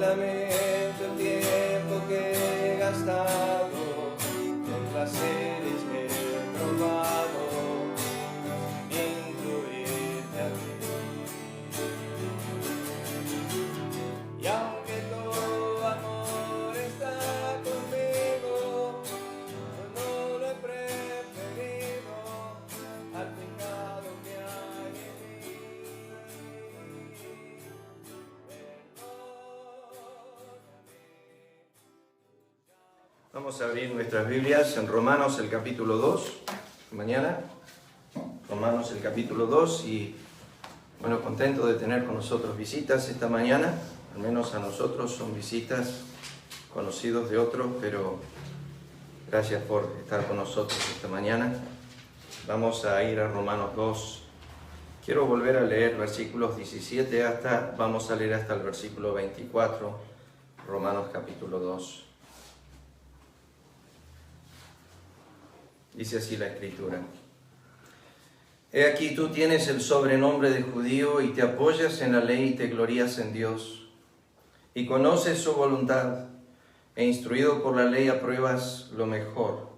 lamento el tiempo que he gastado con placeres que he probado, incluirte a ti. Y aunque todo amor está conmigo, no lo he preferido al pecado que hay en mí. Vamos a abrir nuestras Biblias en Romanos el capítulo 2, mañana. Romanos el capítulo 2 y bueno, contento de tener con nosotros visitas esta mañana. Al menos a nosotros son visitas, conocidos de otros, pero gracias por estar con nosotros esta mañana. Vamos a ir a Romanos 2. Quiero volver a leer versículos 17 vamos a leer hasta el versículo 24, Romanos capítulo 2. Dice así la Escritura: He aquí tú tienes el sobrenombre de judío y te apoyas en la ley y te glorías en Dios, y conoces su voluntad, e instruido por la ley apruebas lo mejor,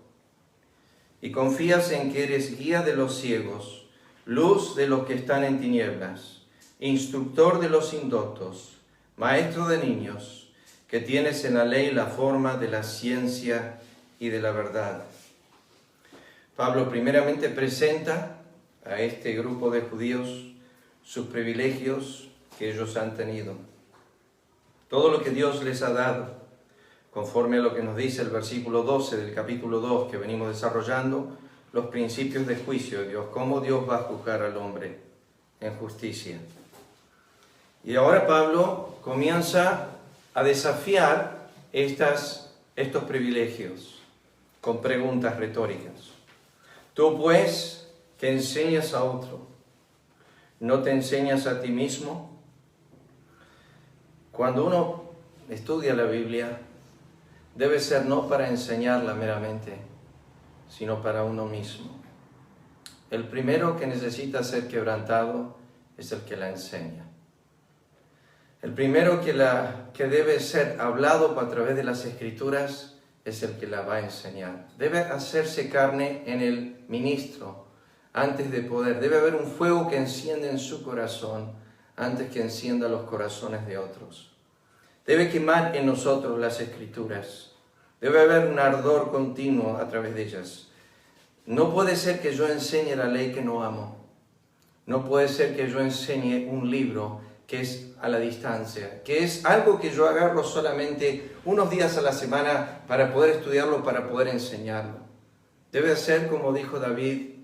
y confías en que eres guía de los ciegos, luz de los que están en tinieblas, instructor de los indoctos, maestro de niños, que tienes en la ley la forma de la ciencia y de la verdad. Pablo primeramente presenta a este grupo de judíos sus privilegios que ellos han tenido. Todo lo que Dios les ha dado, conforme a lo que nos dice el versículo 12 del capítulo 2 que venimos desarrollando, los principios de juicio de Dios, cómo Dios va a juzgar al hombre en justicia. Y ahora Pablo comienza a desafiar estos privilegios con preguntas retóricas. Tú pues, que enseñas a otro, ¿no te enseñas a ti mismo? Cuando uno estudia la Biblia, debe ser no para enseñarla meramente, sino para uno mismo. El primero que necesita ser quebrantado es el que la enseña. El primero que debe ser hablado a través de las Escrituras es el que la va a enseñar. Debe hacerse carne en el ministro antes de poder. Debe haber un fuego que enciende en su corazón antes que encienda los corazones de otros. Debe quemar en nosotros las Escrituras. Debe haber un ardor continuo a través de ellas. No puede ser que yo enseñe la ley que no amo. No puede ser que yo enseñe un libro que es a la distancia, que es algo que yo agarro solamente unos días a la semana para poder estudiarlo, para poder enseñarlo. Debe ser como dijo David: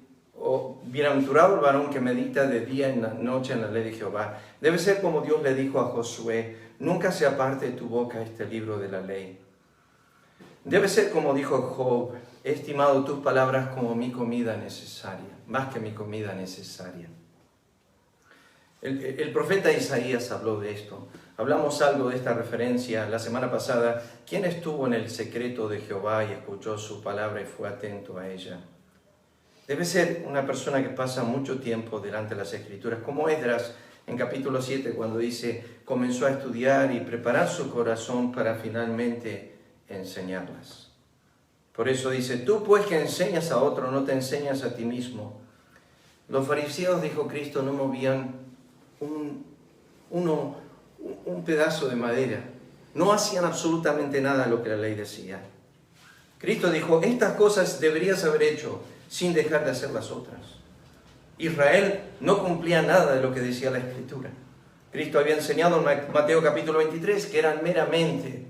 bienaventurado el varón que medita de día y noche en la ley de Jehová. Debe ser como Dios le dijo a Josué: nunca se aparte de tu boca este libro de la ley. Debe ser como dijo Job: he estimado tus palabras como mi comida necesaria, más que mi comida necesaria. El profeta Isaías habló de esto. Hablamos algo de esta referencia la semana pasada. ¿Quién estuvo en el secreto de Jehová y escuchó su palabra y fue atento a ella? Debe ser una persona que pasa mucho tiempo delante de las Escrituras, como Esdras en capítulo 7, cuando dice: comenzó a estudiar y preparar su corazón para finalmente enseñarlas. Por eso dice: tú pues que enseñas a otro, no te enseñas a ti mismo. Los fariseos, dijo Cristo, no movían un pedazo de madera. No hacían absolutamente nada de lo que la ley decía. Cristo dijo: estas cosas deberías haber hecho sin dejar de hacer las otras. Israel no cumplía nada de lo que decía la Escritura. Cristo había enseñado en Mateo capítulo 23 que eran meramente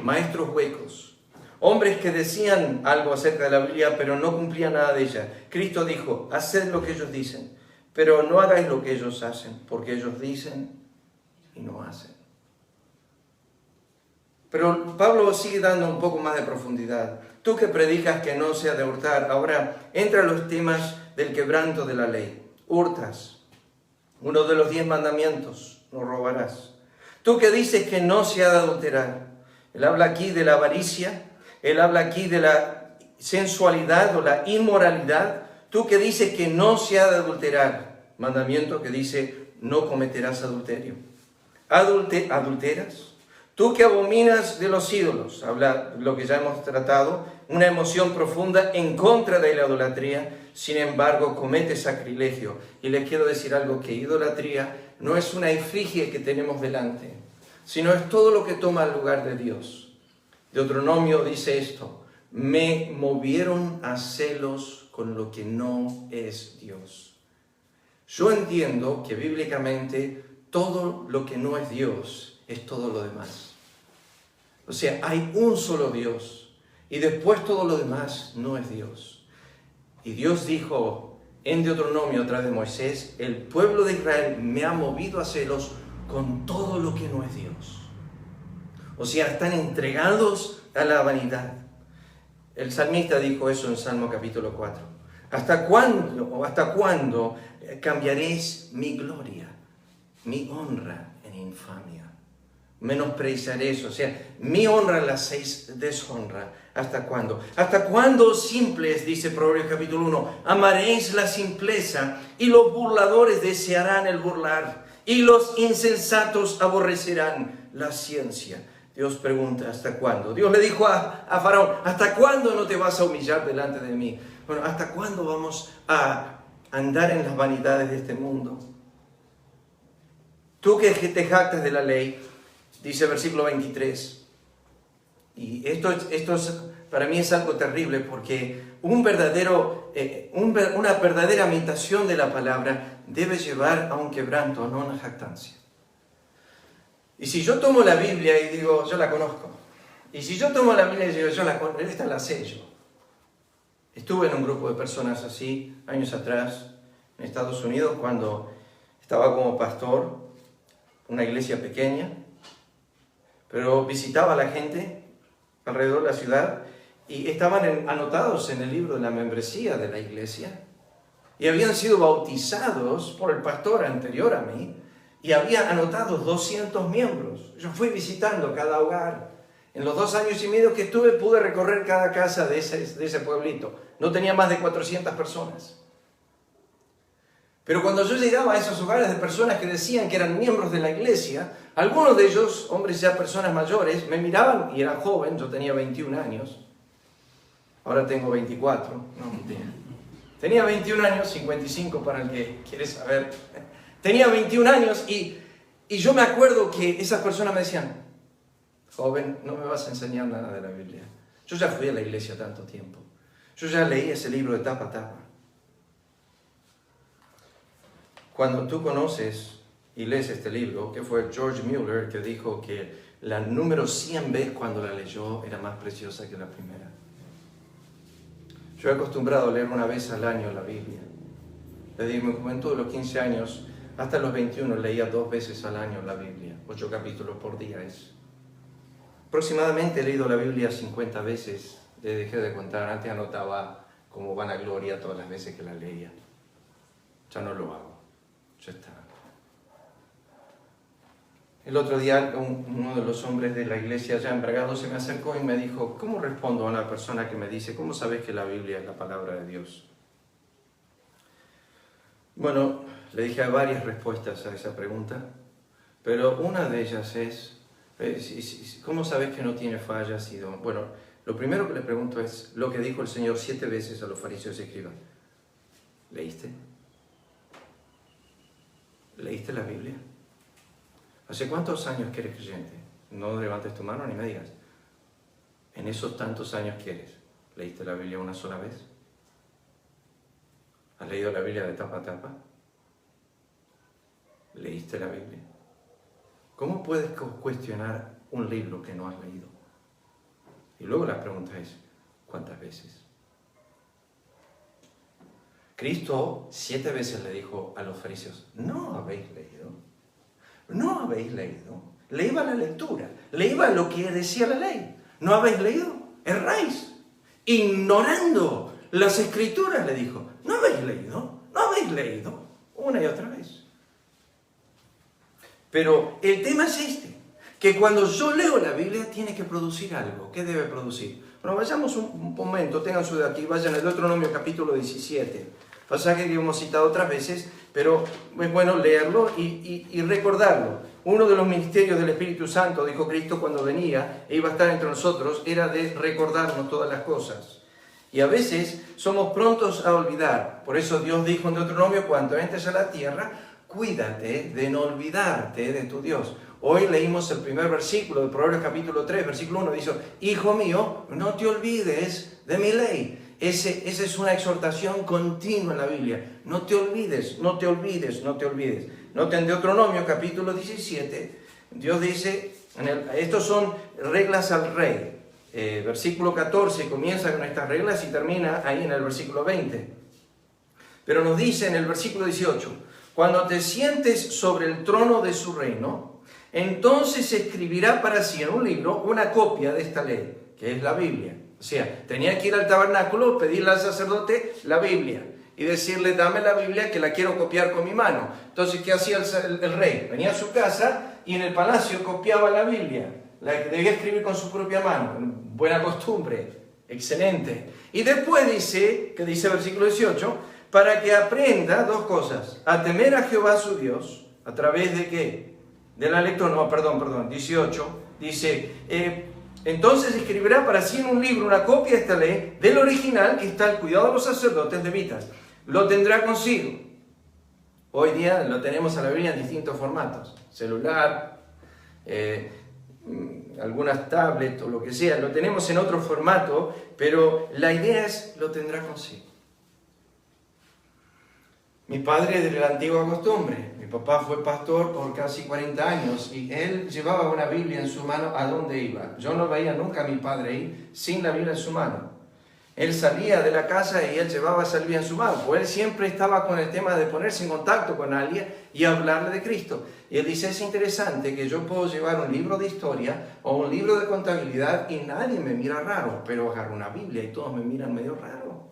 maestros huecos, hombres que decían algo acerca de la Biblia pero no cumplían nada de ella. Cristo dijo: haced lo que ellos dicen, pero no hagáis lo que ellos hacen, porque ellos dicen y no hacen. Pero Pablo sigue dando un poco más de profundidad. Tú que predicas que no se ha de hurtar, ahora entra a los temas del quebranto de la ley. Hurtas, uno de los 10 mandamientos: no robarás. Tú que dices que no se ha de adulterar. Él habla aquí de la avaricia, él habla aquí de la sensualidad o la inmoralidad. Tú que dices que no se ha de adulterar, mandamiento que dice: no cometerás adulterio. ¿Adulteras? Tú que abominas de los ídolos, habla lo que ya hemos tratado, una emoción profunda en contra de la idolatría, sin embargo comete sacrilegio. Y le quiero decir algo, que idolatría no es una efigie que tenemos delante, sino es todo lo que toma el lugar de Dios. Deuteronomio dice esto: me movieron a celos con lo que no es Dios. Yo entiendo que bíblicamente todo lo que no es Dios es todo lo demás. O sea, hay un solo Dios y después todo lo demás no es Dios. Y Dios dijo en Deuteronomio a través de Moisés: el pueblo de Israel me ha movido a celos con todo lo que no es Dios. O sea, están entregados a la vanidad. El salmista dijo eso en Salmo capítulo 4. ¿Hasta cuándo cambiaréis mi gloria, mi honra en infamia? Menospreciaré eso, o sea, mi honra la hacéis deshonra. ¿Hasta cuándo? ¿Hasta cuándo, simples, dice Proverbios capítulo 1, amaréis la simpleza, y los burladores desearán el burlar, y los insensatos aborrecerán la ciencia? Dios pregunta: ¿hasta cuándo? Dios le dijo a Faraón: ¿hasta cuándo no te vas a humillar delante de mí? Bueno, ¿hasta cuándo vamos a andar en las vanidades de este mundo? Tú que te jactas de la ley, dice el versículo 23, y esto para mí es algo terrible, porque una verdadera imitación de la palabra debe llevar a un quebranto, no a una jactancia. Y si yo tomo la Biblia y digo: yo la conozco, y si yo tomo la Biblia y digo: esta la sé yo. Estuve en un grupo de personas así años atrás en Estados Unidos, cuando estaba como pastor, una iglesia pequeña, pero visitaba a la gente alrededor de la ciudad y estaban anotados en el libro de la membresía de la iglesia y habían sido bautizados por el pastor anterior a mí y había anotado 200 miembros. Yo fui visitando cada hogar. En los 2 años y medio que estuve pude recorrer cada casa de ese pueblito. No tenía más de 400 personas. Pero cuando yo llegaba a esos hogares de personas que decían que eran miembros de la iglesia, algunos de ellos, hombres ya personas mayores, me miraban y era joven, yo tenía 21 años. Ahora tengo 24, no mentira. Tenía 21 años, 55 para el que quiere saber. Tenía 21 años y yo me acuerdo que esas personas me decían: joven, no me vas a enseñar nada de la Biblia. Yo ya fui a la iglesia tanto tiempo. Yo ya leí ese libro de tapa a tapa. Cuando tú conoces y lees este libro, que fue George Mueller que dijo que la número 100 veces cuando la leyó era más preciosa que la primera. Yo he acostumbrado a leer una vez al año la Biblia. Desde mi juventud, de los 15 años hasta los 21, leía 2 veces al año la Biblia. 8 capítulos por día es. Aproximadamente he leído la Biblia 50 veces. Le dejé de contar. Antes anotaba como vanagloria todas las veces que la leía. Ya no lo hago. Ya está. El otro día uno de los hombres de la iglesia ya embriagado se me acercó y me dijo: ¿cómo respondo a una persona que me dice: ¿cómo sabes que la Biblia es la palabra de Dios? Bueno, le dije varias respuestas a esa pregunta, pero una de ellas es: ¿cómo sabes que no tiene fallas? Bueno, lo primero que le pregunto es lo que dijo el Señor 7 veces a los fariseos y escribas. ¿Leíste? ¿Leíste la Biblia? ¿Hace cuántos años que eres creyente? No levantes tu mano ni me digas. En esos tantos años que eres, ¿leíste la Biblia una sola vez? ¿Has leído la Biblia de tapa a tapa? ¿Leíste la Biblia? ¿Cómo puedes cuestionar un libro que no has leído? Y luego la pregunta es: ¿cuántas veces? Cristo 7 veces le dijo a los fariseos: ¿no habéis leído? ¿No habéis leído? Le iba la lectura, le iba lo que decía la ley. ¿No habéis leído? Erráis, ignorando las escrituras, le dijo. ¿No habéis leído? ¿No habéis leído? Una y otra vez. Pero el tema es este, que cuando yo leo la Biblia tiene que producir algo. ¿Qué debe producir? Bueno, vayamos un momento, tengan su de aquí, vayan al Deuteronomio capítulo 17. pasaje que hemos citado otras veces, pero es bueno leerlo y recordarlo. Uno de los ministerios del Espíritu Santo, dijo Cristo, cuando venía e iba a estar entre nosotros, era de recordarnos todas las cosas. Y a veces somos prontos a olvidar. Por eso Dios dijo en Deuteronomio, cuando entres a la tierra, cuídate de no olvidarte de tu Dios. Hoy leímos el primer versículo de Proverbios capítulo 3, versículo 1, dice, hijo mío, no te olvides de mi ley. Esa es una exhortación continua en la Biblia. No te olvides, no te olvides, no te olvides. Nota en Deuteronomio capítulo 17, Dios dice, estos son reglas al rey. Versículo 14 comienza con estas reglas y termina ahí en el versículo 20. Pero nos dice en el versículo 18, cuando te sientes sobre el trono de su reino, entonces escribirá para sí en un libro una copia de esta ley, que es la Biblia. O sea, tenía que ir al tabernáculo, pedirle al sacerdote la Biblia y decirle, dame la Biblia que la quiero copiar con mi mano. Entonces, ¿qué hacía el rey? Venía a su casa y en el palacio copiaba la Biblia. La debía escribir con su propia mano. Buena costumbre, excelente. Y después dice, que dice el versículo 18, para que aprenda dos cosas, a temer a Jehová su Dios, ¿a través de qué? De la lectura, no, perdón, 18, dice, entonces escribirá para sí en un libro una copia de esta ley, del original que está al cuidado de los sacerdotes levitas. Lo tendrá consigo. Hoy día lo tenemos a la Biblia en distintos formatos, celular, algunas tablets o lo que sea, lo tenemos en otro formato, pero la idea es, lo tendrá consigo. Mi padre de la antigua costumbre, mi papá fue pastor por casi 40 años y él llevaba una Biblia en su mano a donde iba. Yo no veía nunca a mi padre ir sin la Biblia en su mano. Él salía de la casa y él llevaba esa Biblia en su mano, pues él siempre estaba con el tema de ponerse en contacto con alguien y hablarle de Cristo. Y él dice, es interesante que yo puedo llevar un libro de historia o un libro de contabilidad y nadie me mira raro, pero agarro una Biblia y todos me miran medio raro.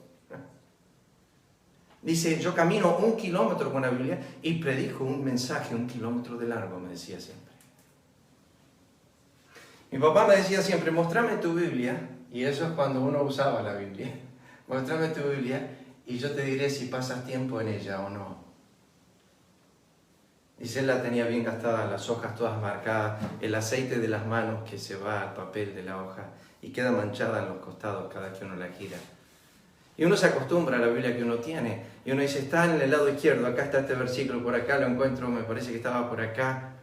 Dice, yo camino 1 kilómetro con la Biblia y predico un mensaje 1 kilómetro de largo, me decía siempre. Mi papá me decía siempre, mostrame tu Biblia, y eso es cuando uno usaba la Biblia. Mostrame tu Biblia y yo te diré si pasas tiempo en ella o no. Dice, él la tenía bien gastada, las hojas todas marcadas, el aceite de las manos que se va al papel de la hoja y queda manchada en los costados cada que uno la gira. Y uno se acostumbra a la Biblia que uno tiene. Y uno dice, está en el lado izquierdo, acá está este versículo, por acá lo encuentro, me parece que estaba por acá.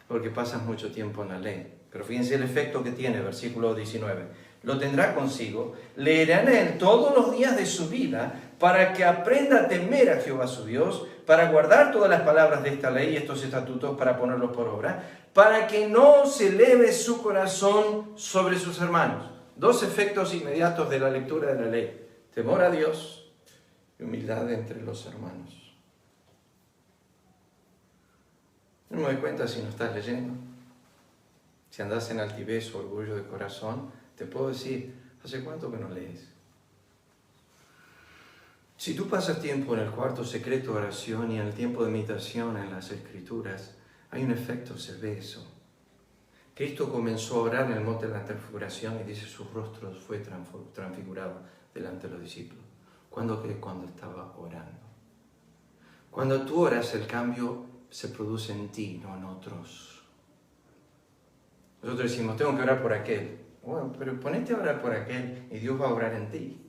Porque pasas mucho tiempo en la ley. Pero fíjense el efecto que tiene, versículo 19. Lo tendrá consigo, leerá en él todos los días de su vida, para que aprenda a temer a Jehová su Dios, para guardar todas las palabras de esta ley y estos estatutos para ponerlos por obra, para que no se eleve su corazón sobre sus hermanos. Dos efectos inmediatos de la lectura de la ley: temor a Dios y humildad entre los hermanos. No me doy cuenta si no estás leyendo. Si andas en altivez o orgullo de corazón, te puedo decir, ¿hace cuánto que no lees? Si tú pasas tiempo en el cuarto secreto de oración y en el tiempo de meditación en las Escrituras, hay un efecto, se ve eso. Cristo comenzó a orar en el monte de la transfiguración y dice, su rostro fue transfigurado delante de los discípulos. ¿Cuándo? Cuando estaba orando. Cuando tú oras, el cambio se produce en ti, no en otros. Nosotros decimos, tengo que orar por aquel. Bueno, pero ponete a orar por aquel y Dios va a obrar en ti.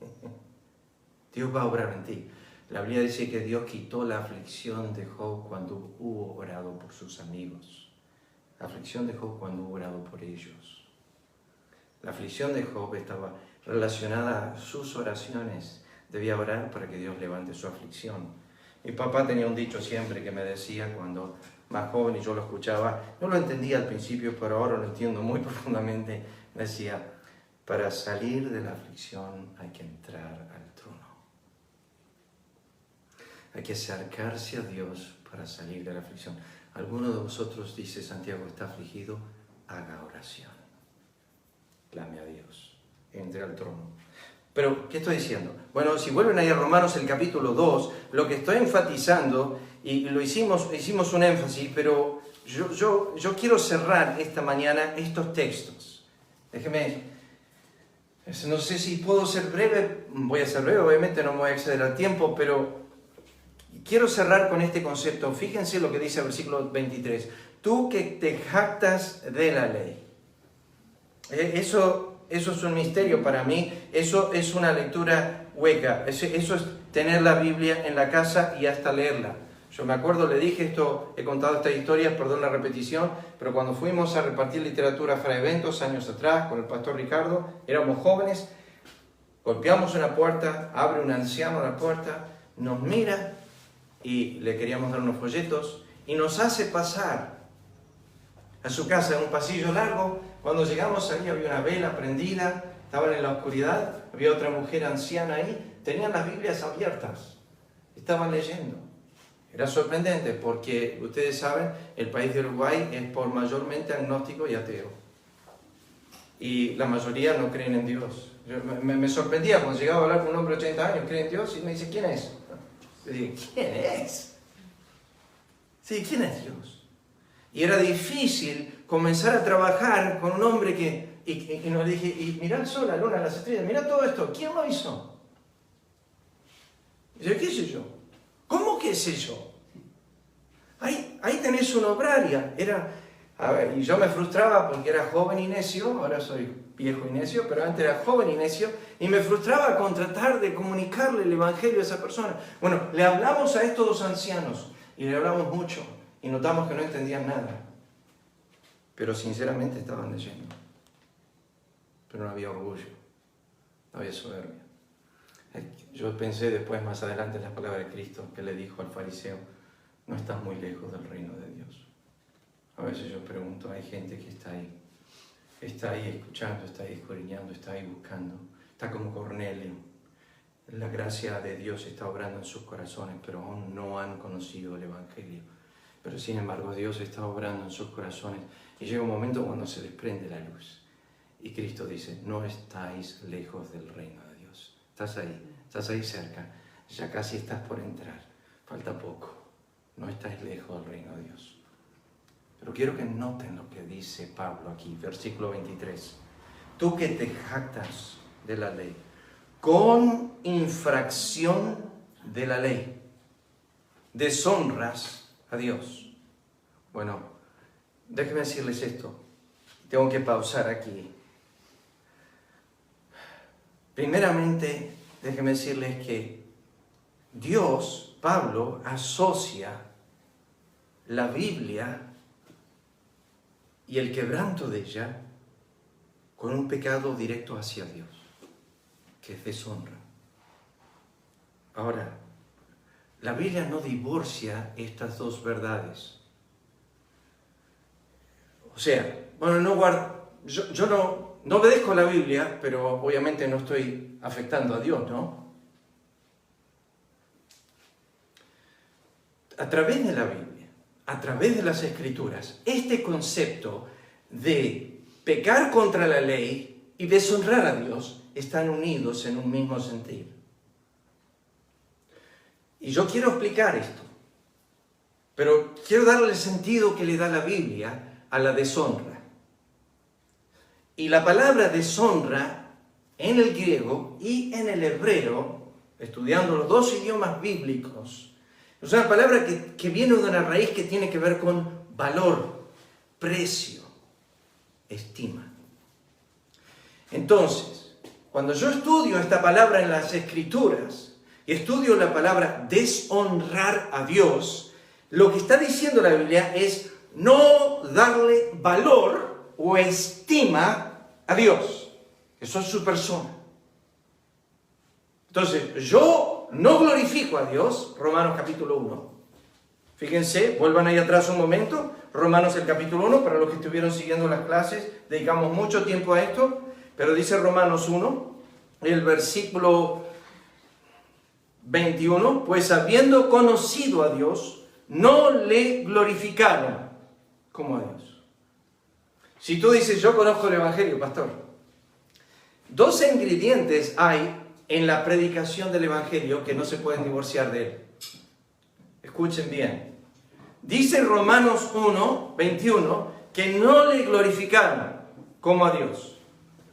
Dios va a obrar en ti. La Biblia dice que Dios quitó la aflicción de Job cuando hubo orado por sus amigos. La aflicción de Job cuando hubo orado por ellos. La aflicción de Job estaba relacionada a sus oraciones. Debía orar para que Dios levante su aflicción. Mi papá tenía un dicho siempre que me decía cuando más joven y yo lo escuchaba, no lo entendía al principio, pero ahora lo entiendo muy profundamente. Me decía, para salir de la aflicción hay que entrar al trono. Hay que acercarse a Dios para salir de la aflicción. Alguno de vosotros, dice Santiago, está afligido, haga oración. Clame a Dios, entre al trono. Pero, ¿qué estoy diciendo? Bueno, si vuelven ahí a Romanos el capítulo 2, lo que estoy enfatizando, y lo hicimos un énfasis, pero yo quiero cerrar esta mañana estos textos. Déjeme No sé si puedo ser breve, voy a ser breve, obviamente no me voy a exceder al tiempo, pero quiero cerrar con este concepto. Fíjense lo que dice el versículo 23. Tú que te jactas de la ley. Eso es un misterio para mí, eso es una lectura hueca, eso es tener la Biblia en la casa y hasta leerla. Yo me acuerdo, le dije esto, he contado esta historia, perdón la repetición, pero cuando fuimos a repartir literatura para eventos años atrás con el pastor Ricardo, éramos jóvenes, golpeamos una puerta, abre un anciano la puerta, nos mira y le queríamos dar unos folletos y nos hace pasar a su casa en un pasillo largo. Cuando llegamos ahí había una vela prendida, estaban en la oscuridad, había otra mujer anciana ahí, tenían las Biblias abiertas, estaban leyendo. Era sorprendente porque, ustedes saben, el país de Uruguay es por mayormente agnóstico y ateo. Y la mayoría no creen en Dios. Me sorprendía cuando llegaba a hablar con un hombre de 80 años, ¿cree en Dios? Y me dice, ¿quién es? Le digo, ¿quién es? Sí, ¿quién es Dios? Y era difícil comenzar a trabajar con un hombre que... Y nos dije, y mirá el sol, la luna, las estrellas, mirá todo esto, ¿quién lo hizo? Y yo, ¿qué sé yo? ¿Cómo qué sé yo? Ahí tenés una obraria. Y yo me frustraba porque era joven y necio, ahora soy viejo y necio, pero antes era joven y necio, y me frustraba con tratar de comunicarle el Evangelio a esa persona. Bueno, le hablamos a estos dos ancianos, y le hablamos mucho, y notamos que no entendían nada. Pero sinceramente estaban leyendo. Pero no había orgullo, no había soberbia. Yo pensé después, más adelante, en las palabras de Cristo, que le dijo al fariseo, no estás muy lejos del reino de Dios. A veces yo pregunto, hay gente que está ahí escuchando, está ahí escudriñando, está ahí buscando, está como Cornelio. La gracia de Dios está obrando en sus corazones, pero aún no han conocido el Evangelio. Pero sin embargo, Dios está obrando en sus corazones y llega un momento cuando se les prende la luz. Y Cristo dice, no estáis lejos del reino de Dios. Estás ahí cerca, ya casi estás por entrar, falta poco. No estáis lejos del reino de Dios. Pero quiero que noten lo que dice Pablo aquí, versículo 23. Tú que te jactas de la ley, con infracción de la ley, deshonras a Dios. Bueno, déjenme decirles esto. Tengo que pausar aquí. Primeramente, déjenme decirles que Dios, Pablo, asocia la Biblia y el quebranto de ella con un pecado directo hacia Dios, que es deshonra. Ahora, la Biblia no divorcia estas dos verdades. O sea, bueno, yo no obedezco a la Biblia, pero obviamente no estoy afectando a Dios, ¿no? A través de la Biblia, a través de las Escrituras, este concepto de pecar contra la ley y deshonrar a Dios están unidos en un mismo sentido. Y yo quiero explicar esto, pero quiero darle el sentido que le da la Biblia a la deshonra. Y la palabra deshonra en el griego y en el hebreo, estudiando los dos idiomas bíblicos, es una palabra que viene de una raíz que tiene que ver con valor, precio, estima. Entonces, cuando yo estudio esta palabra en las Escrituras y estudio la palabra deshonrar a Dios, lo que está diciendo la Biblia es no darle valor o estima a Dios. Eso es su persona. Entonces, yo no glorifico a Dios, Romanos capítulo 1. Fíjense, vuelvan ahí atrás un momento, Romanos el capítulo 1, para los que estuvieron siguiendo las clases, dedicamos mucho tiempo a esto, pero dice Romanos 1, el versículo 21, pues habiendo conocido a Dios, no le glorificaron como a Dios. Si tú dices, yo conozco el Evangelio, pastor, dos ingredientes hay en la predicación del Evangelio que no se pueden divorciar de él. Escuchen bien. Dice Romanos 1, 21, que no le glorificaron como a Dios.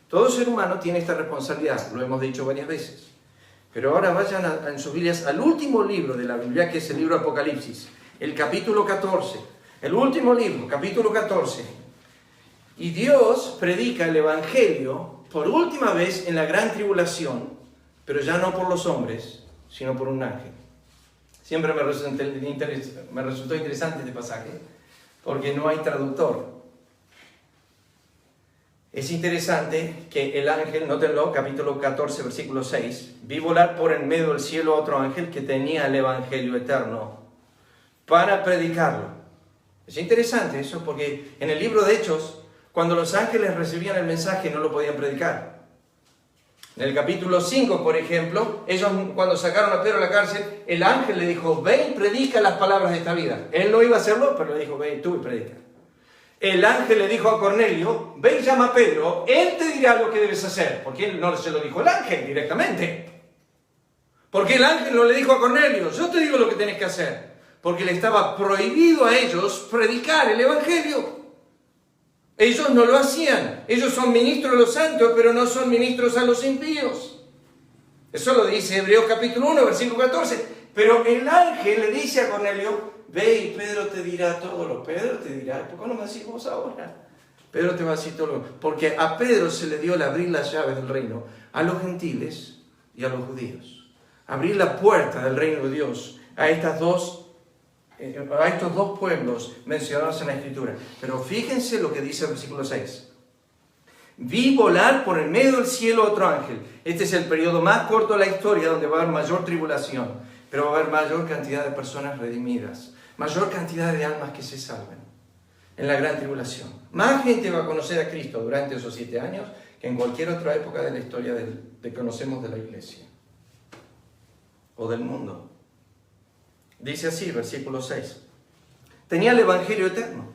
Todo ser humano tiene esta responsabilidad, lo hemos dicho varias veces. Pero ahora vayan en sus Biblias al último libro de la Biblia, que es el libro Apocalipsis, el capítulo 14. El último libro, capítulo 14. Y Dios predica el Evangelio por última vez en la gran tribulación, pero ya no por los hombres, sino por un ángel. Siempre me resultó interesante este pasaje, porque no hay traductor. Es interesante que el ángel, nótenlo, capítulo 14, versículo 6, vi volar por en medio del cielo a otro ángel que tenía el Evangelio eterno para predicarlo. Es interesante eso, porque en el libro de Hechos, cuando los ángeles recibían el mensaje, no lo podían predicar. En el capítulo 5, por ejemplo, ellos cuando sacaron a Pedro de la cárcel, el ángel le dijo, ve y predica las palabras de esta vida. Él no iba a hacerlo, pero le dijo, ve tú y predica. El ángel le dijo a Cornelio, ve y llama a Pedro, él te dirá lo que debes hacer. Porque él no se lo dijo el ángel directamente. Porque el ángel no le dijo a Cornelio, yo te digo lo que tenés que hacer. Porque le estaba prohibido a ellos predicar el Evangelio. Ellos no lo hacían. Ellos son ministros de los santos, pero no son ministros a los impíos. Eso lo dice Hebreos capítulo 1, versículo 14. Pero el ángel le dice a Cornelio, ve y Pedro te dirá todo lo. Pedro te dirá, ¿por qué no me decís vos ahora? Pedro te va a decir todo lo. Porque a Pedro se le dio el abrir las llaves del reino a los gentiles y a los judíos. Abrir la puerta del reino de Dios a estos dos pueblos mencionados en la Escritura. Pero fíjense lo que dice el versículo 6. Vi volar por el medio del cielo otro ángel. Este es el periodo más corto de la historia donde va a haber mayor tribulación, pero va a haber mayor cantidad de personas redimidas, mayor cantidad de almas que se salven en la gran tribulación. Más gente va a conocer a Cristo durante esos 7 años que en cualquier otra época de la historia que conocemos de la iglesia o del mundo. Dice así, versículo 6. Tenía el Evangelio eterno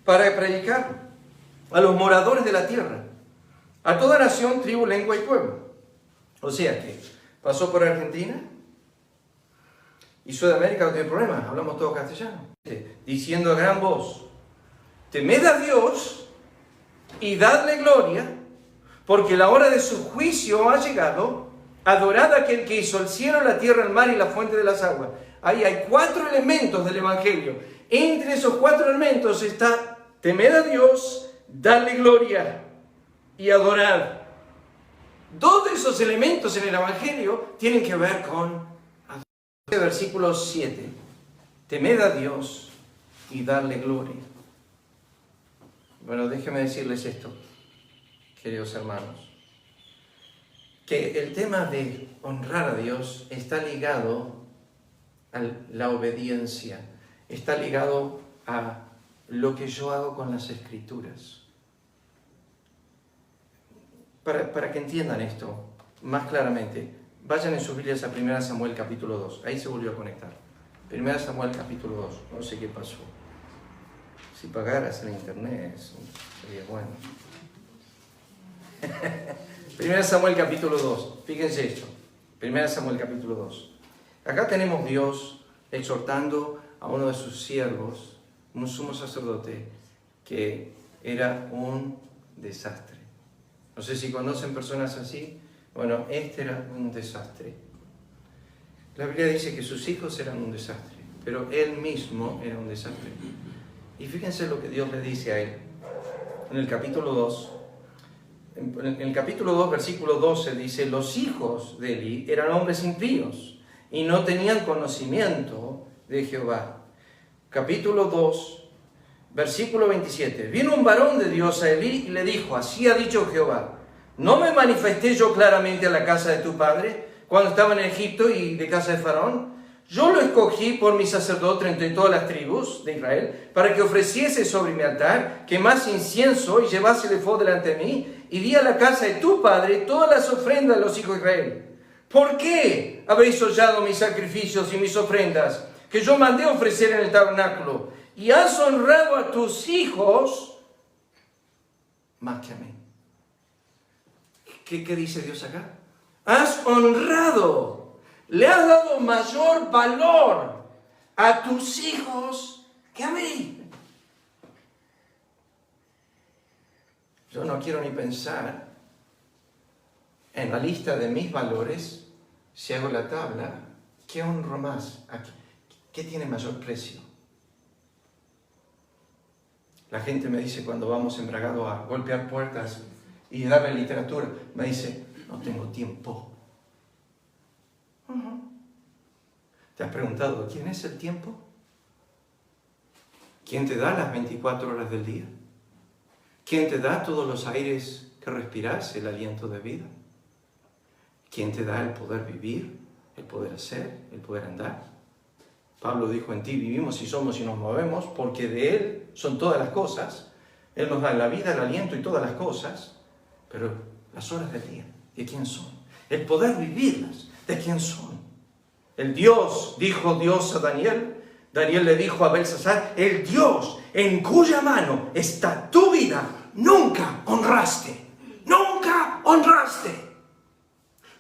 para predicar a los moradores de la tierra, a toda nación, tribu, lengua y pueblo. O sea que pasó por Argentina y Sudamérica no tiene problema, hablamos todo castellano. Diciendo a gran voz, temed a Dios y dadle gloria, porque la hora de su juicio ha llegado. Adorad a aquel que hizo el cielo, la tierra, el mar y la fuente de las aguas. Ahí hay 4 elementos del Evangelio. Entre esos 4 elementos está temed a Dios, darle gloria y adorad. 2 de esos elementos en el Evangelio tienen que ver con adorar. Versículo 7. Temed a Dios y darle gloria. Bueno, déjenme decirles esto, queridos hermanos, que el tema de honrar a Dios está ligado a la obediencia, está ligado a lo que yo hago con las Escrituras. Para que entiendan esto más claramente, vayan en sus Biblias a 1 Samuel capítulo 2, ahí se volvió a conectar. 1 Samuel capítulo 2, no sé qué pasó. Si pagaras en internet, sería bueno. 1 Samuel capítulo 2, fíjense esto, 1 Samuel capítulo 2. Acá tenemos Dios exhortando a uno de sus siervos, un sumo sacerdote, que era un desastre. No sé si conocen personas así. Bueno, este era un desastre. La Biblia dice que sus hijos eran un desastre, pero él mismo era un desastre. Y fíjense lo que Dios le dice a él. En el capítulo 2, en el capítulo 2, versículo 12, dice, los hijos de Elí eran hombres impíos y no tenían conocimiento de Jehová. Capítulo 2, versículo 27. Vino un varón de Dios a Elí y le dijo, así ha dicho Jehová, ¿no me manifesté yo claramente a la casa de tu padre cuando estaba en Egipto y de casa de Faraón? Yo lo escogí por mi sacerdote entre todas las tribus de Israel, para que ofreciese sobre mi altar, quemase incienso y llevase el efod delante de mí, y di a la casa de tu padre todas las ofrendas de los hijos de Israel. ¿Por qué habéis hollado mis sacrificios y mis ofrendas, que yo mandé ofrecer en el tabernáculo, y has honrado a tus hijos más que a mí? ¿Qué dice Dios acá? Has honrado. Le has dado mayor valor a tus hijos que a mí. Yo no quiero ni pensar en la lista de mis valores, si hago la tabla, ¿qué honro más? ¿Qué tiene mayor precio? La gente me dice cuando vamos en Bragado a golpear puertas y darle literatura, me dice, no tengo tiempo. ¿Te has preguntado quién es el tiempo? ¿Quién te da las 24 horas del día? ¿Quién te da todos los aires que respiras, el aliento de vida? ¿Quién te da el poder vivir, el poder hacer, el poder andar? Pablo dijo, en ti vivimos y somos y nos movemos, porque de Él son todas las cosas. Él nos da la vida, el aliento y todas las cosas, pero las horas del día, ¿de quién son? El poder vivirlas, ¿de quién son? El Dios, dijo Dios a Daniel. Daniel le dijo a Belsasar, el Dios en cuya mano está tu vida, nunca honraste. Nunca honraste.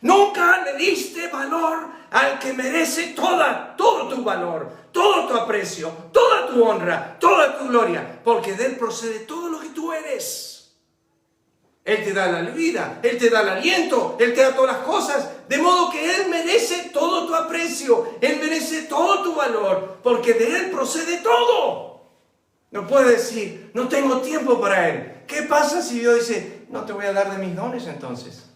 Nunca le diste valor al que merece todo tu valor, todo tu aprecio, toda tu honra, toda tu gloria, porque de Él procede todo lo que tú eres. Él te da la vida, Él te da el aliento, Él te da todas las cosas, de modo que Él merece todo tu aprecio, Él merece todo tu valor, porque de Él procede todo. No puedes decir, no tengo tiempo para Él. ¿Qué pasa si Dios dice, no te voy a dar de mis dones entonces?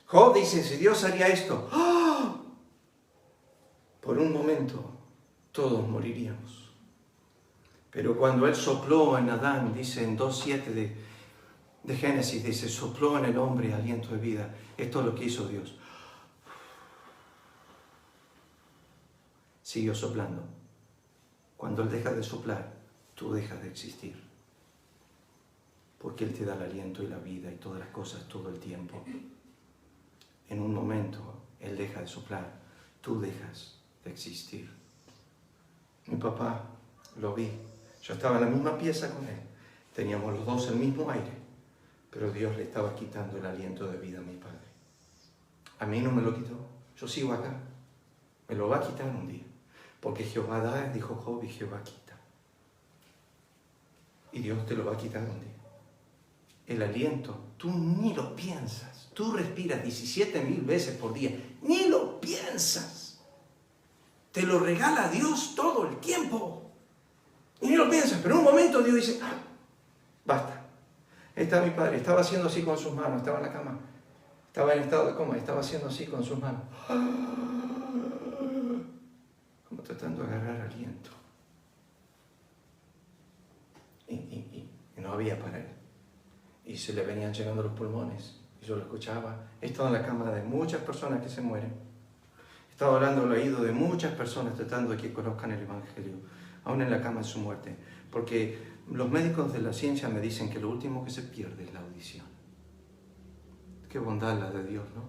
Job dice, si Dios haría esto, ¡oh!, por un momento todos moriríamos. Pero cuando Él sopló en Adán, dice en 2:7 de Génesis, dice, sopló en el hombre aliento de vida. Esto es lo que hizo Dios. Siguió soplando. Cuando Él deja de soplar, tú dejas de existir. Porque Él te da el aliento y la vida y todas las cosas todo el tiempo. En un momento, Él deja de soplar, tú dejas de existir. Mi papá, lo vi. Yo estaba en la misma pieza con Él. Teníamos los dos el mismo aire. Pero Dios le estaba quitando el aliento de vida a mi padre. A mí no me lo quitó. Yo sigo acá. Me lo va a quitar un día. Porque Jehová da, dijo Job, y Jehová quita. Y Dios te lo va a quitar un día. El aliento, tú ni lo piensas. Tú respiras 17,000 veces por día. Ni lo piensas. Te lo regala Dios todo el tiempo. Y ni lo piensas. Pero en un momento Dios dice, basta. Está mi padre, estaba haciendo así con sus manos, estaba en la cama, estaba en estado de coma, estaba haciendo así con sus manos, como tratando de agarrar aliento. Y no había para él. Y se le venían llegando los pulmones, y yo lo escuchaba. He estado en la cama de muchas personas que se mueren. He estado hablando al oído de muchas personas tratando de que conozcan el Evangelio, aún en la cama de su muerte, porque los médicos de la ciencia me dicen que lo último que se pierde es la audición. Qué bondad la de Dios, ¿no?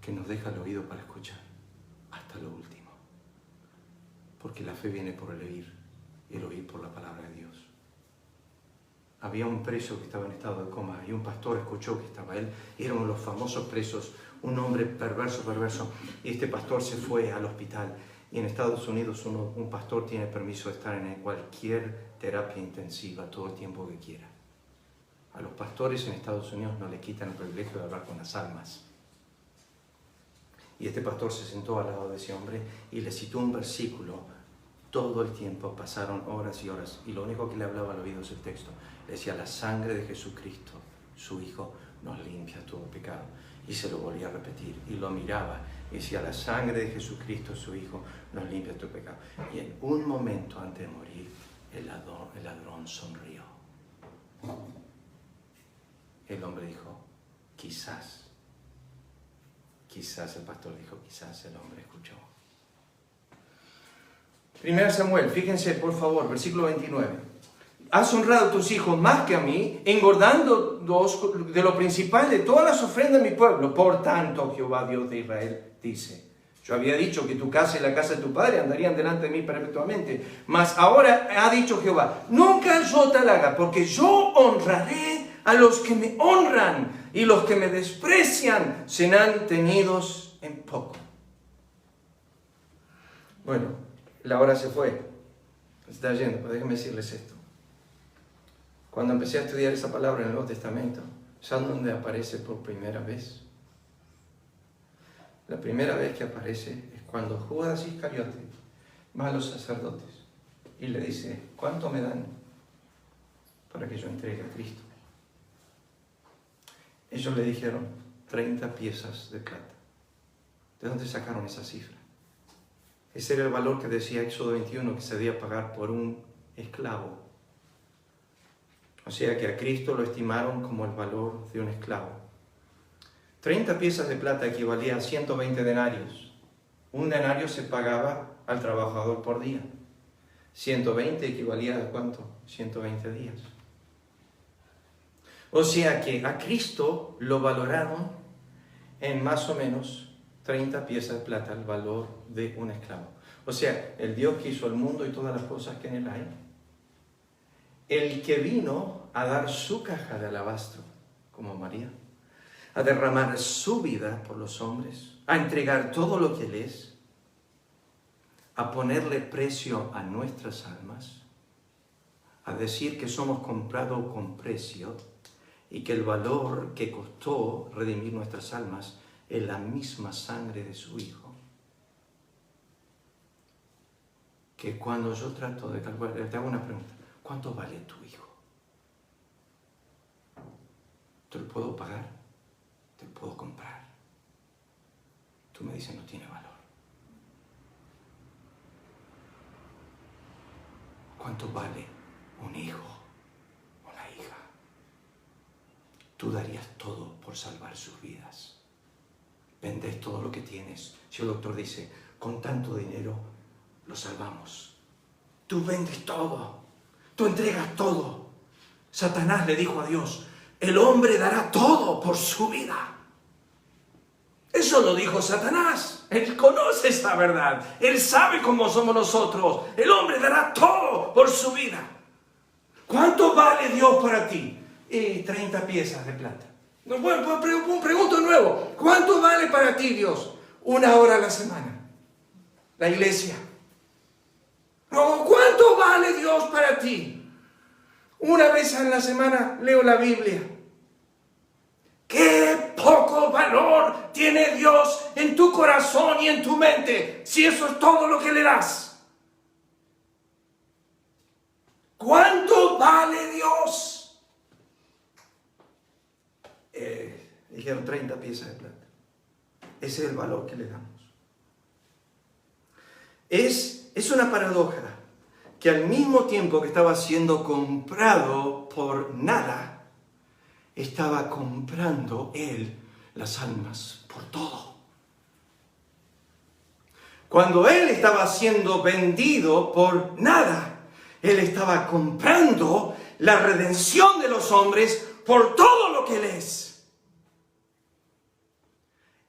Que nos deja el oído para escuchar hasta lo último. Porque la fe viene por el oír y el oír por la palabra de Dios. Había un preso que estaba en estado de coma y un pastor escuchó que estaba él. Eran los famosos presos, un hombre perverso. Y este pastor se fue al hospital. Y en Estados Unidos un pastor tiene permiso de estar en cualquier terapia intensiva todo el tiempo que quiera. A los pastores en Estados Unidos no le quitan el privilegio de hablar con las almas. Y este pastor se sentó al lado de ese hombre y le citó un versículo. Todo el tiempo pasaron horas y horas y lo único que le hablaba al oído es el texto. Le decía, la sangre de Jesucristo, su Hijo, nos limpia todo pecado. Y se lo volvía a repetir y lo miraba y decía, la sangre de Jesucristo, su Hijo, nos limpia tu pecado. Y en un momento antes de morir, el ladrón sonrió. El hombre dijo, quizás el pastor dijo, quizás el hombre escuchó. 1 Samuel, fíjense por favor, versículo 29. Has honrado a tus hijos más que a mí, engordándolos de lo principal de todas las ofrendas de mi pueblo. Por tanto, Jehová Dios de Israel dice, yo había dicho que tu casa y la casa de tu padre andarían delante de mí perpetuamente. Mas ahora ha dicho Jehová, nunca yo tal haga, porque yo honraré a los que me honran, y los que me desprecian serán tenidos en poco. Bueno, la hora se fue, se está yendo, pero déjenme decirles esto. Cuando empecé a estudiar esa palabra en el Nuevo Testamento, ¿Saben dónde aparece por primera vez? La primera vez que aparece es cuando Judas Iscariote va a los sacerdotes y le dice, ¿cuánto me dan para que yo entregue a Cristo? Ellos le dijeron, 30 piezas de plata. ¿De dónde sacaron esa cifra? Ese era el valor que decía Éxodo 21 que se debía pagar por un esclavo. O sea que a Cristo lo estimaron como el valor de un esclavo. 30 piezas de plata equivalía a 120 denarios. Un denario se pagaba al trabajador por día. 120 equivalía a ¿cuánto? 120 días. O sea que a Cristo lo valoraron en más o menos 30 piezas de plata, el valor de un esclavo. O sea, el Dios que hizo el mundo y todas las cosas que en él hay, el que vino a dar su caja de alabastro, como María, a derramar su vida por los hombres, a entregar todo lo que él es, a ponerle precio a nuestras almas, a decir que somos comprados con precio y que el valor que costó redimir nuestras almas es la misma sangre de su Hijo. Que cuando yo trato de calcular, te hago una pregunta, ¿cuánto vale tu hijo? ¿Te lo puedo pagar? ¿Te lo puedo comprar? Tú me dices, no tiene valor. ¿Cuánto vale un hijo, una hija? Tú darías todo por salvar sus vidas. Vendes todo lo que tienes. Si el doctor dice, con tanto dinero lo salvamos. Tú vendes todo. Tú entregas todo. Satanás le dijo a Dios, el hombre dará todo por su vida. Eso lo dijo Satanás. Él conoce esa verdad. Él sabe cómo somos nosotros. El hombre dará todo por su vida. ¿Cuánto vale Dios para ti? 30 piezas de plata. Bueno, un pregunto nuevo. ¿Cuánto vale para ti Dios? 1 hora a la semana. La iglesia. ¿Cuánto vale Dios para ti? 1 vez a la semana leo la Biblia. ¡Qué poco valor tiene Dios en tu corazón y en tu mente si eso es todo lo que le das! ¿Cuánto vale Dios? Dijeron 30 piezas de plata. Ese es el valor que le damos. Es una paradoja que al mismo tiempo que estaba siendo comprado por nada, estaba comprando él las almas por todo. Cuando él estaba siendo vendido por nada, él estaba comprando la redención de los hombres por todo lo que él es.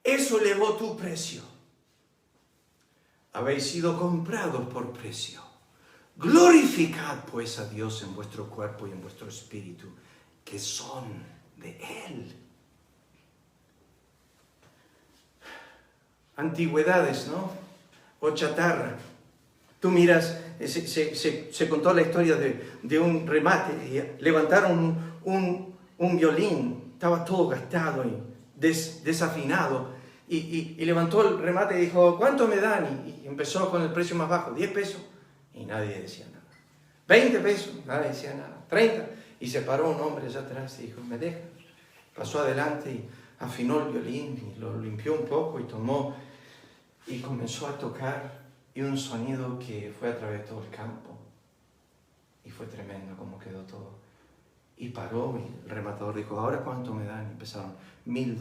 Eso elevó tu precio. Habéis sido comprados por precio. Glorificad pues a Dios en vuestro cuerpo y en vuestro espíritu, que son de Él. Antigüedades, ¿no? O chatarra. Tú miras, se contó la historia de un remate. Levantaron un violín, estaba todo gastado y desafinado. Y levantó el remate y dijo, ¿cuánto me dan? Y empezó con el precio más bajo, 10 pesos. Y nadie decía nada. 20 pesos, nadie decía nada. 30. Y se paró un hombre allá atrás y dijo, ¿me deja? Pasó adelante y afinó el violín y lo limpió un poco y tomó y comenzó a tocar. Y un sonido que fue a través de todo el campo. Y fue tremendo como quedó todo. Y paró y el rematador dijo, ¿ahora cuánto me dan? Y empezaron, $1,000,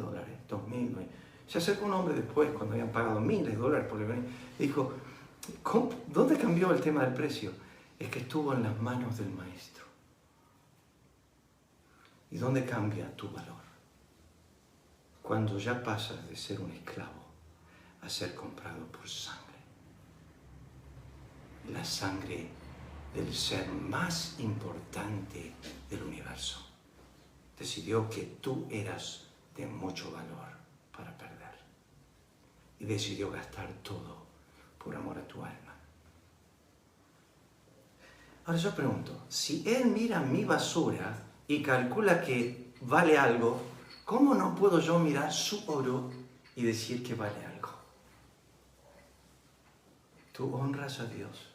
$2,000. Se acercó un hombre después, cuando habían pagado miles de dólares por el violín, y dijo, ¿dónde cambió el tema del precio? Es que estuvo en las manos del maestro. ¿Y dónde cambia tu valor? Cuando ya pasas de ser un esclavo a ser comprado por sangre. La sangre del ser más importante del universo. Decidió que tú eras de mucho valor para perder. Y decidió gastar todo por amor a tu alma. Ahora yo pregunto, si Él mira mi basura y calcula que vale algo, ¿cómo no puedo yo mirar su oro y decir que vale algo? Tú honras a Dios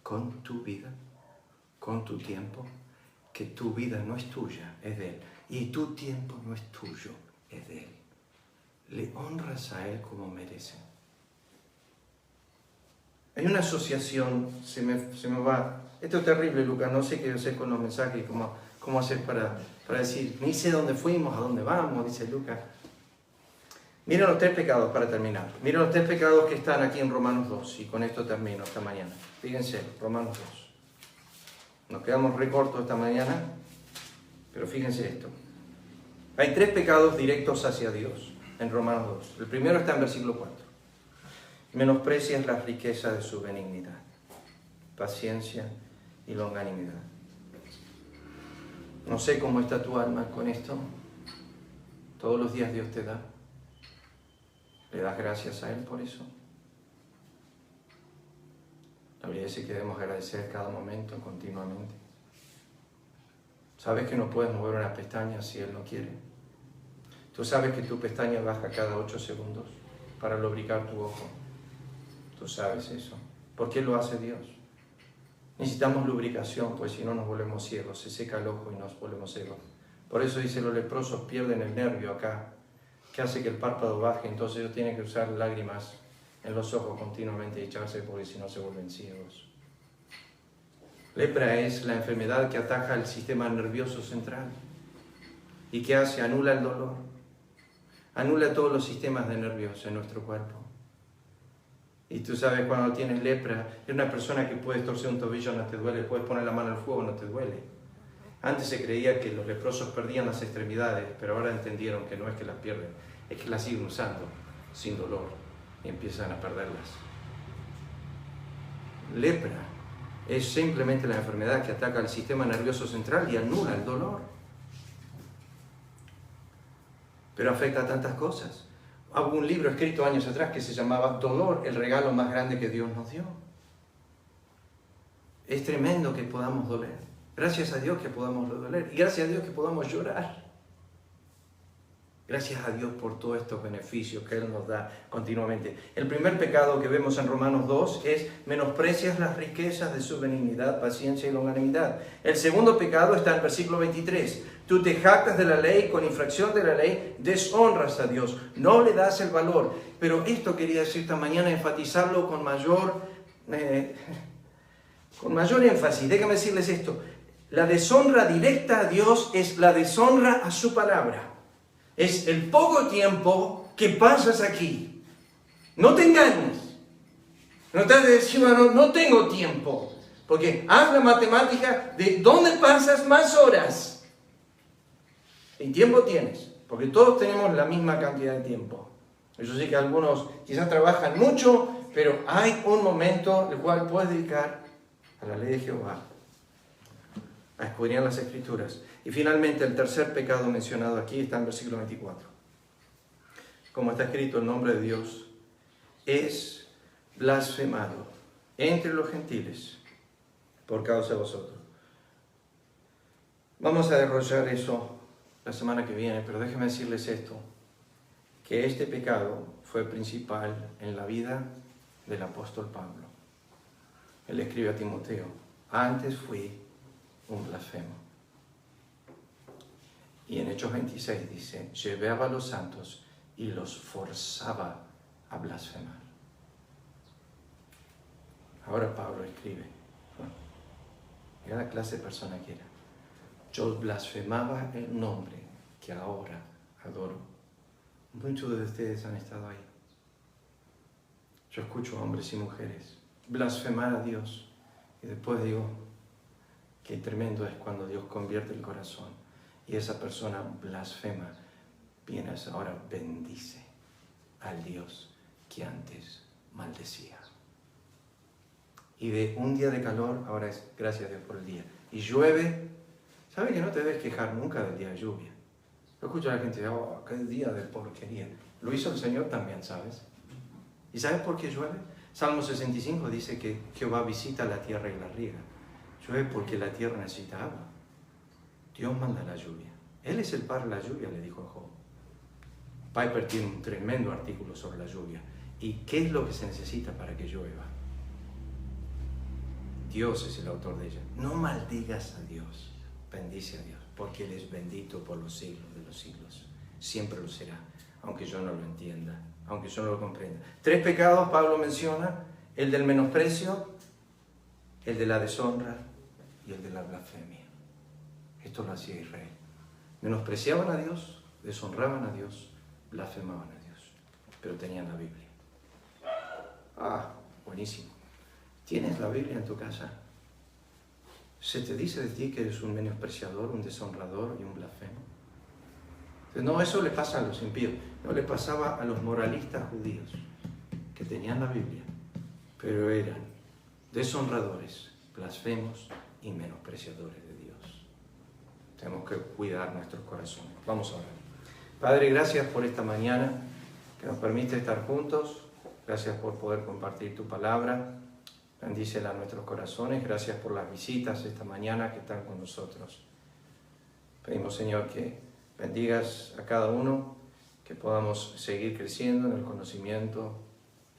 con tu vida, con tu tiempo, que tu vida no es tuya, es de Él. Y tu tiempo no es tuyo, es de Él. Le honras a Él como merece. Hay una asociación, se me va. Esto es terrible, Lucas, no sé qué hacer con los mensajes, cómo hacer para decir, ni sé dónde fuimos, a dónde vamos, dice Lucas. Miren los 3 pecados para terminar. Miren los 3 pecados que están aquí en Romanos 2, y con esto termino esta mañana. Fíjense, Romanos 2. Nos quedamos re cortos esta mañana, pero fíjense esto. Hay 3 pecados directos hacia Dios en Romanos 2. El primero está en versículo 4. Menosprecias la riqueza de su benignidad, paciencia y longanimidad. No sé cómo está tu alma con esto. Todos los días Dios te da. ¿Le das gracias a Él por eso? La Biblia dice que debemos agradecer cada momento, continuamente. ¿Sabes que no puedes mover una pestaña si Él no quiere? ¿Tú sabes que tu pestaña baja cada 8 segundos para lubricar tu ojo? ¿Tú sabes eso? ¿Por qué lo hace Dios? Necesitamos lubricación, pues si no nos volvemos ciegos, se seca el ojo y nos volvemos ciegos. Por eso dice, los leprosos pierden el nervio acá, que hace que el párpado baje, entonces ellos tienen que usar lágrimas en los ojos continuamente y echarse porque si no se vuelven ciegos. Lepra es la enfermedad que ataca el sistema nervioso central y que hace, anula el dolor, anula todos los sistemas de nervios en nuestro cuerpo. Y tú sabes, cuando tienes lepra, es una persona que puedes torcer un tobillo, no te duele, puedes poner la mano al fuego, no te duele. Antes se creía que los leprosos perdían las extremidades, pero ahora entendieron que no es que las pierden, es que las siguen usando sin dolor y empiezan a perderlas. Lepra es simplemente la enfermedad que ataca el sistema nervioso central y anula el dolor. Pero afecta a tantas cosas. Hubo un libro escrito años atrás que se llamaba Dolor, el regalo más grande que Dios nos dio. Es tremendo que podamos doler. Gracias a Dios que podamos doler. Y gracias a Dios que podamos llorar. Gracias a Dios por todos estos beneficios que Él nos da continuamente. El primer pecado que vemos en Romanos 2 es menosprecias las riquezas de su benignidad, paciencia y longanimidad. El segundo pecado está en el versículo 23. Tú te jactas de la ley, con infracción de la ley, deshonras a Dios, no le das el valor. Pero esto quería decir esta mañana, enfatizarlo con mayor énfasis. Déjame decirles esto. La deshonra directa a Dios es la deshonra a su palabra. Es el poco tiempo que pasas aquí. No te engañes. No te decir, no tengo tiempo. Porque haz la matemática de dónde pasas más horas. Y tiempo tienes, porque todos tenemos la misma cantidad de tiempo. Yo sé que algunos quizás trabajan mucho, pero hay un momento el cual puedes dedicar a la ley de Jehová, a escudriñar las Escrituras. Y finalmente el tercer pecado mencionado aquí está en versículo 24. Como está escrito, el nombre de Dios es blasfemado entre los gentiles por causa de vosotros. Vamos a desarrollar eso la semana que viene, pero déjenme decirles esto, que este pecado fue principal en la vida del apóstol Pablo. Él escribe a Timoteo, antes fui un blasfemo. Y en Hechos 26 dice, llevaba a los santos y los forzaba a blasfemar. Ahora Pablo escribe, mira la clase de persona que era. Yo blasfemaba el nombre que ahora adoro. Muchos de ustedes han estado ahí. Yo escucho a hombres y mujeres blasfemar a Dios y después digo, qué tremendo es cuando Dios convierte el corazón y esa persona blasfema, viene ahora bendice al Dios que antes maldecía. Y de un día de calor, ahora es gracias a Dios por el día. Y llueve. ¿Sabes que no te debes quejar nunca del día de lluvia? Yo escucho a la gente, oh, qué día de porquería. Lo hizo el Señor también, ¿sabes? ¿Y sabes por qué llueve? Salmo 65 dice que Jehová visita la tierra y la riega. Llueve porque la tierra necesita agua. Dios manda la lluvia. Él es el padre de la lluvia, le dijo a Job. Piper tiene un tremendo artículo sobre la lluvia. ¿Y qué es lo que se necesita para que llueva? Dios es el autor de ella. No maldigas a Dios, bendice a Dios, porque Él es bendito por los siglos de los siglos. Siempre lo será, aunque yo no lo entienda, aunque yo no lo comprenda. 3 pecados Pablo menciona: el del menosprecio, el de la deshonra y el de la blasfemia. Esto lo hacía Israel. Menospreciaban a Dios, deshonraban a Dios, blasfemaban a Dios, pero tenían la Biblia. Ah, buenísimo. ¿Tienes la Biblia en tu casa? ¿Se te dice de ti que eres un menospreciador, un deshonrador y un blasfemo? No, eso le pasa a los impíos. No, le pasaba a los moralistas judíos, que tenían la Biblia, pero eran deshonradores, blasfemos y menospreciadores de Dios. Tenemos que cuidar nuestros corazones. Vamos a orar. Padre, gracias por esta mañana que nos permite estar juntos. Gracias por poder compartir tu palabra. Bendícela a nuestros corazones. Gracias por las visitas esta mañana que están con nosotros. Pedimos, Señor, que bendigas a cada uno, que podamos seguir creciendo en el conocimiento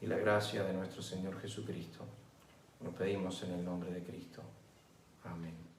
y la gracia de nuestro Señor Jesucristo. Lo pedimos en el nombre de Cristo. Amén.